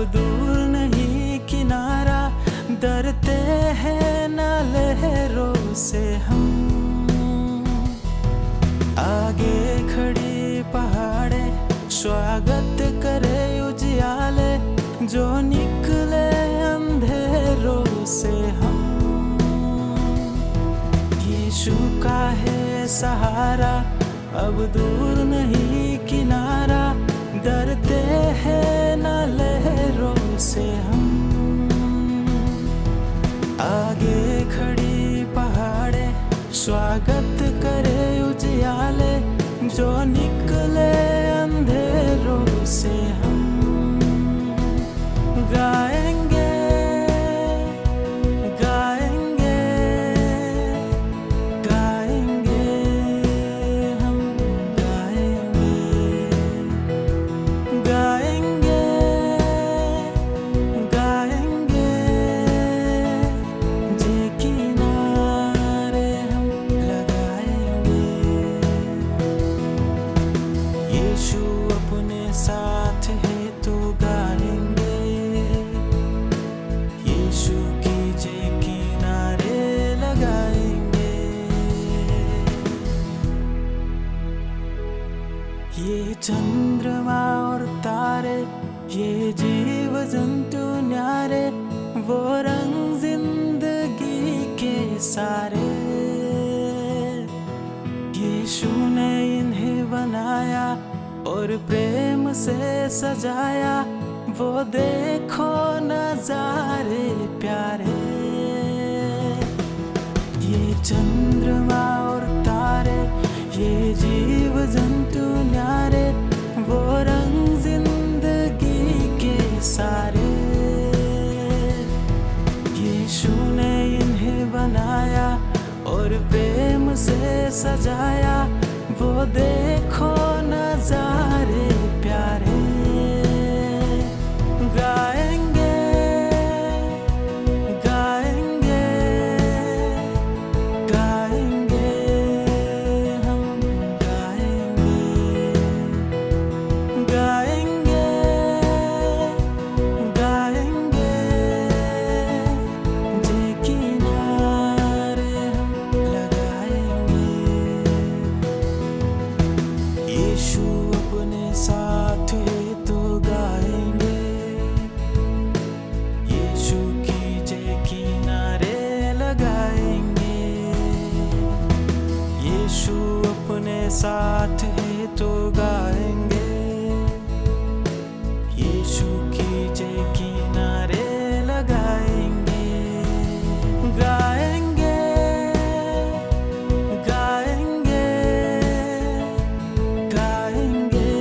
दूर नहीं किनारा, डरते हैं ना लहरों से हम। आगे खड़ी पहाड़े स्वागत करे उजियाले, जो निकले अंधेरों से हम। यीशु का है सहारा, अब दूर नहीं किनारा, डरते हैं ना लहरों से हम। आगे खड़ी पहाड़े स्वागत करे उजियाले, जो निकले अंधेरों से हम। गाएंगे गाएंगे गाएंगे हम, गाएंगे गाएंगे गाएंगे, जे किनारे हम लगाएंगे। यीशु अपने साथ है तो गाएंगे, यीशु की जय किनारे लगाएंगे। ये चंद्रमा और तारे, ये जीव जंतु न्यारे, वो रंग जिंदगी के सारे। यीशु ने इन्हें बनाया और प्रेम से सजाया, वो देखो नजारे प्यारे। ये चंद्रमा और तारे, ये जीव जंतु न्यारे, वो रंग जिंदगी के सारे। यीशु ने इन्हें बनाया और प्रेम से सजाया, वो देखो नजारे प्यारे। गाएंगे गाएंगे गाएंगे हम, गाएंगे गाएंगे गाएंगे, जे किनारे हम लगाएंगे। यीशु अपने साथ है तो गाएंगे, यीशु की जय किनारे लगाएंगे। यीशु अपने साथ है तो गाएंगे, यीशु की जय किनारे लगाएंगे। गाएंगे गाएंगे गाएंगे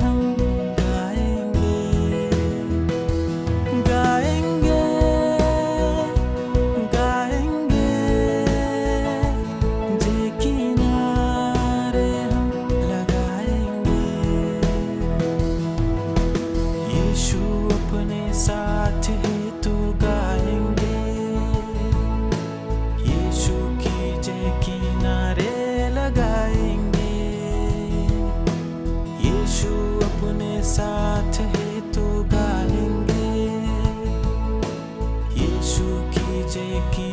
हम, गाएंगे गाएंगे गाएंगे, जे किनारे हम लगाएंगे। यीशु अपने साथ है तो गाएंगे, यीशु की जय किनारे लगाएंगे। यीशु अपने साथ है तो गाएंगे, यीशु की जय की